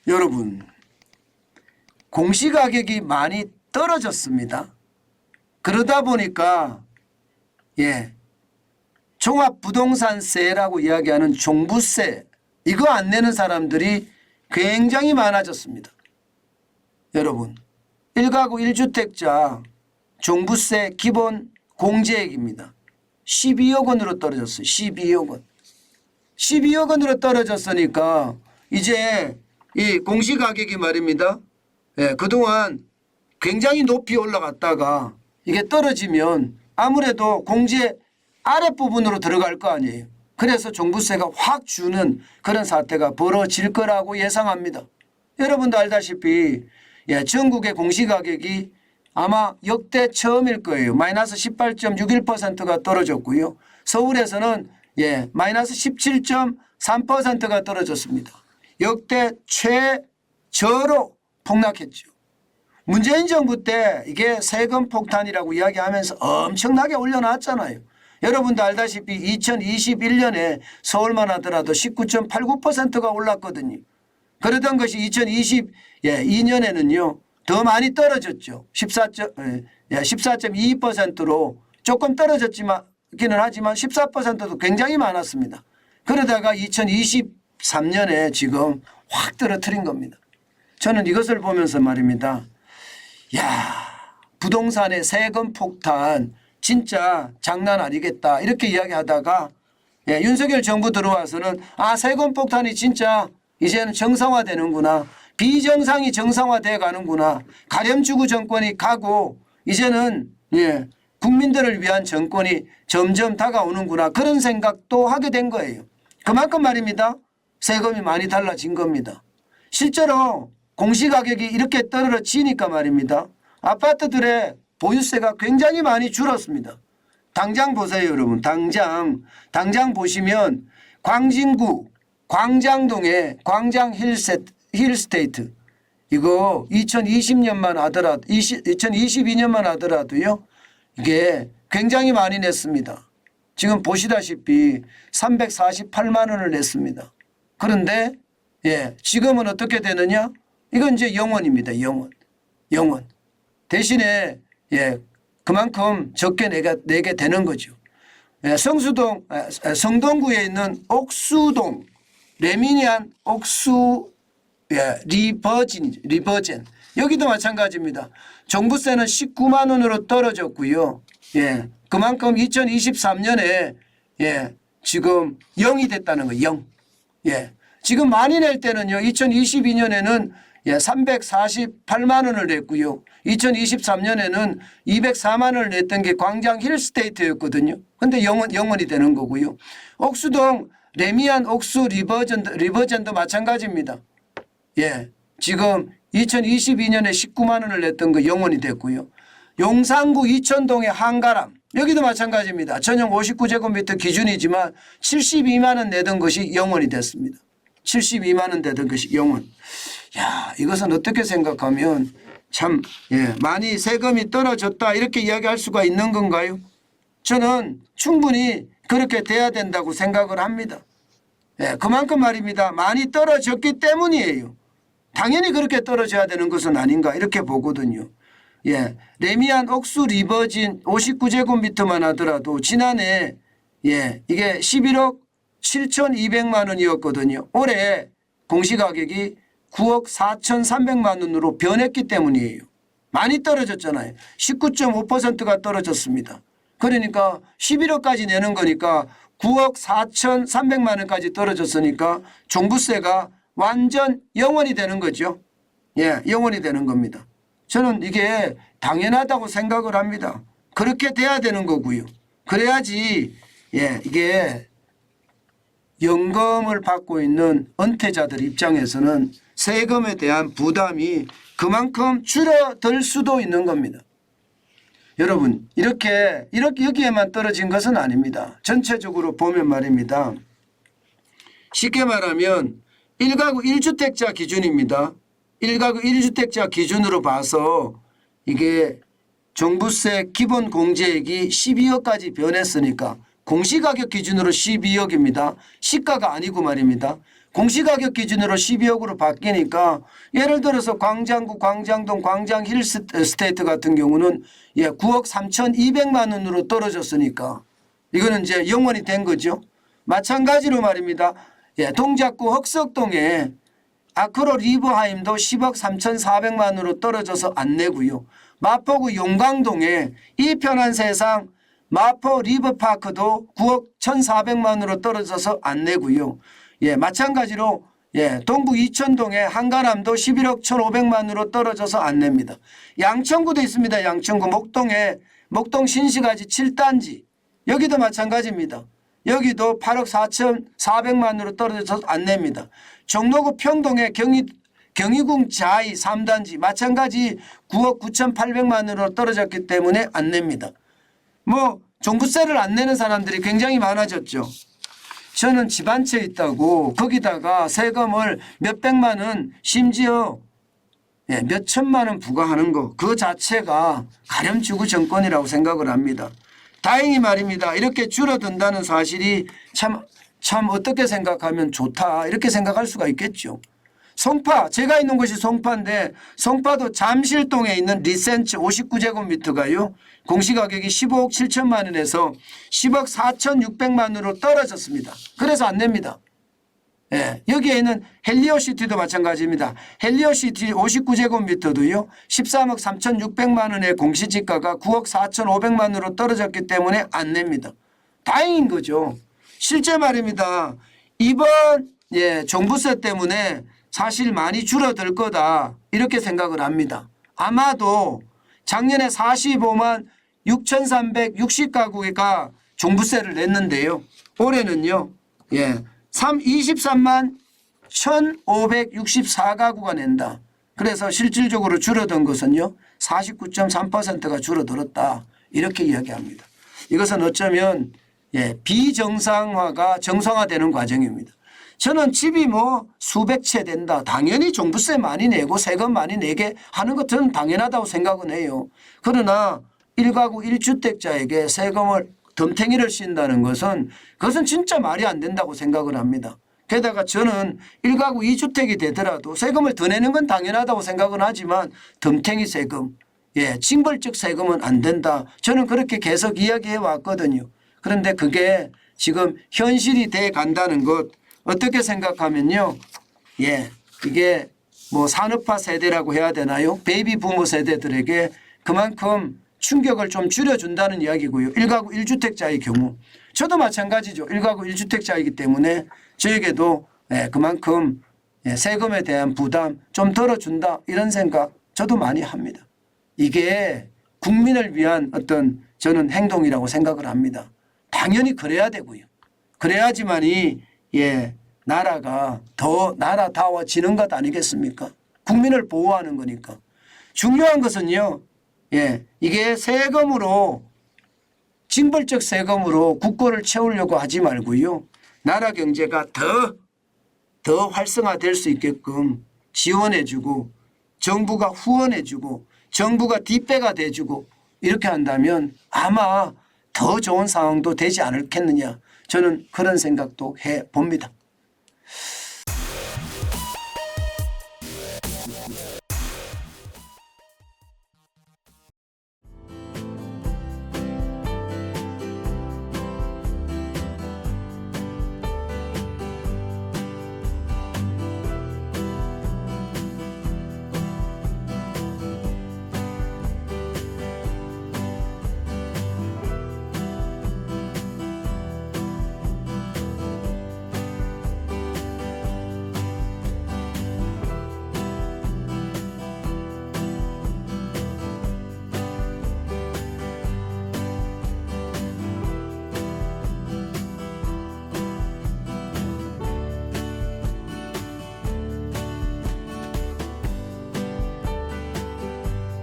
여러분, 공시가격이 많이 떨어졌습니다. 그러다 보니까 종합부동산세라고 이야기하는 종부세 이거 안 내는 사람들이 굉장히 많아졌습니다. 여러분, 1가구 1주택자 종부세 기본 공제액입니다. 12억 원으로 떨어졌어요. 12억 원. 12억 원으로 떨어졌으니까 이제 이 공시가격이 말입니다. 그동안 굉장히 높이 올라갔다가 이게 떨어지면 아무래도 공제 아랫부분으로 들어갈 거 아니에요. 그래서 종부세가 확 주는 그런 사태가 벌어질 거라고 예상합니다. 여러분도 알다시피 전국의 공시가격이 아마 역대 처음일 거예요. 마이너스 18.61%가 떨어졌고요. 서울에서는 마이너스 17.3%가 떨어졌습니다. 역대 최저로 폭락했죠. 문재인 정부 때 이게 세금 폭탄이라고 이야기하면서 엄청나게 올려놨잖아요. 여러분도 알다시피 2021년에 서울만 하더라도 19.89%가 올랐거든요. 그러던 것이 2022년에는요. 더 많이 떨어졌죠. 14.22%로 조금 떨어졌기는 하지만 14%도 굉장히 많았습니다. 그러다가 2023년에 지금 확 떨어뜨린 겁니다. 저는 이것을 보면서 말입니다. 부동산의 세금 폭탄 진짜 장난 아니겠다 이렇게 이야기하다가 윤석열 정부 들어와서는 세금 폭탄이 진짜 이제는 정상화되는구나. 비정상이 정상화되어 가는구나. 가렴주구 정권이 가고 이제는 국민들을 위한 정권이 점점 다가오는구나. 그런 생각도 하게 된 거예요. 그만큼 말입니다. 세금이 많이 달라진 겁니다. 실제로 공시가격이 이렇게 떨어지니까 말입니다. 아파트들의 보유세가 굉장히 많이 줄었습니다. 당장 보세요, 여러분. 당장 보시면 광진구 광장동의 광장 힐스테이트 이거 2022년만 하더라도요. 이게 굉장히 많이 냈습니다. 지금 보시다시피 348만 원을 냈습니다. 그런데 지금은 어떻게 되느냐? 이건 이제 영원입니다. 영원. 대신에 그만큼 적게 내게 되는 거죠. 성동구에 있는 옥수동 레미니안 옥수 리버젠 여기도 마찬가지입니다. 종부세는 19만 원으로 떨어졌고요. 그만큼 2023년에 지금 0이 됐다는 거예요. 0. 지금 많이 낼 때는요. 2022년에는 348만 원을 냈고요. 2023년에는 204만 원을 냈던 게 광장 힐스테이트였거든요. 그런데 영원이 되는 거고요. 옥수동 레미안 옥수 리버전도 마찬가지입니다. 지금 2022년에 19만 원을 냈던 거 영원이 됐고요. 용산구 이천동의 한가람 여기도 마찬가지입니다. 전용 59제곱미터 기준이지만 72만 원 내던 것이 영원이 됐습니다. 72만 원 되던 것이 영원. 이것은 어떻게 생각하면 참 많이 세금이 떨어졌다 이렇게 이야기할 수가 있는 건가요? 저는 충분히 그렇게 돼야 된다고 생각을 합니다. 그만큼 말입니다. 많이 떨어졌기 때문이에요. 당연히 그렇게 떨어져야 되는 것은 아닌가 이렇게 보거든요. 레미안 옥수 리버진 59제곱미터만 하더라도 지난해 이게 11억 7,200만 원이었거든요. 올해 공시가격이 9억 4,300만 원으로 변했기 때문이에요. 많이 떨어졌잖아요. 19.5%가 떨어졌습니다. 그러니까 11억까지 내는 거니까 9억 4,300만 원까지 떨어졌으니까 종부세가 완전 영원이 되는 거죠. 영원이 되는 겁니다. 저는 이게 당연하다고 생각을 합니다. 그렇게 돼야 되는 거고요. 그래야지 이게 연금을 받고 있는 은퇴자들 입장에서는 세금에 대한 부담이 그만큼 줄어들 수도 있는 겁니다. 여러분 이렇게 여기에만 떨어진 것은 아닙니다. 전체적으로 보면 말입니다. 쉽게 말하면 1가구 1주택자 기준입니다. 1가구 1주택자 기준으로 봐서 이게 종부세 기본 공제액이 12억까지 변했으니까 공시가격 기준으로 12억입니다. 시가가 아니고 말입니다. 공시가격 기준으로 12억으로 바뀌니까 예를 들어서 광장구, 광장동, 광장 힐스테이트 같은 경우는 9억 3,200만 원으로 떨어졌으니까 이거는 이제 영원이 된 거죠. 마찬가지로 말입니다. 동작구 흑석동에 아크로 리브하임도 10억 3,400만 원으로 떨어져서 안 내고요. 마포구 용강동에 이 편한 세상 마포 리버파크도 9억 1,400만 원으로 떨어져서 안 내고요. 마찬가지로 동부 이천동의 한가람도 11억 1,500만 원으로 떨어져서 안 냅니다. 양천구도 있습니다. 양천구 목동에 목동 신시가지 7단지 여기도 마찬가지입니다. 여기도 8억 4,400만 원으로 떨어져서 안 냅니다. 종로구 평동의 경희궁 자이 3단지 마찬가지 9억 9,800만 원으로 떨어졌기 때문에 안 냅니다. 뭐 종부세를 안 내는 사람들이 굉장히 많아졌죠. 저는 집 한 채 있다고 거기다가 세금을 몇백만 원 심지어 몇천만 원 부과하는 거 그 자체가 가렴지구 정권이라고 생각을 합니다. 다행히 말입니다. 이렇게 줄어든다는 사실이 참 어떻게 생각하면 좋다 이렇게 생각할 수가 있겠죠. 송파 제가 있는 곳이 송파인데 송파도 잠실동에 있는 리센츠 59제곱미터가요. 공시가격이 15억 7천만 원에서 10억 4,600만 원으로 떨어졌습니다. 그래서 안 냅니다. 여기에 있는 헬리오시티도 마찬가지입니다. 헬리오시티 59제곱미터도요. 13억 3,600만 원의 공시지가가 9억 4,500만 원으로 떨어졌기 때문에 안 냅니다. 다행인 거죠. 실제 말입니다. 이번 종부세 때문에 사실 많이 줄어들 거다 이렇게 생각을 합니다. 아마도 작년에 45만 6,360가구가 종부세를 냈는데요. 올해는요. 23만 1,564가구가 낸다. 그래서 실질적으로 줄어든 것은요. 49.3%가 줄어들었다. 이렇게 이야기합니다. 이것은 어쩌면 비정상화가 정상화되는 과정입니다. 저는 집이 뭐 수백 채 된다. 당연히 종부세 많이 내고 세금 많이 내게 하는 것은 당연하다고 생각은 해요. 그러나 1가구 1주택자에게 세금을 덤탱이를 씌운다는 것은 그것은 진짜 말이 안 된다고 생각을 합니다. 게다가 저는 1가구 2주택이 되더라도 세금을 더 내는 건 당연하다고 생각은 하지만 덤탱이 세금, 징벌적 세금은 안 된다. 저는 그렇게 계속 이야기해 왔거든요. 그런데 그게 지금 현실이 돼 간다는 것 어떻게 생각하면요. 이게 뭐 산업화 세대라고 해야 되나요? 베이비 부모 세대들에게 그만큼 충격을 좀 줄여준다는 이야기고요. 1가구 1주택자의 경우. 저도 마찬가지죠. 1가구 1주택자이기 때문에 저에게도 그만큼 세금에 대한 부담 좀 덜어준다 이런 생각 저도 많이 합니다. 이게 국민을 위한 어떤 저는 행동이라고 생각을 합니다. 당연히 그래야 되고요. 그래야지만이 나라가 더 나라다워지는 것 아니겠습니까? 국민을 보호하는 거니까. 중요한 것은요. 이게 세금으로 징벌적 세금으로 국고를 채우려고 하지 말고요. 나라 경제가 더 활성화될 수 있게끔 지원해주고 정부가 후원해주고 정부가 뒷배가 돼주고 이렇게 한다면 아마 더 좋은 상황도 되지 않겠느냐. 저는 그런 생각도 해봅니다.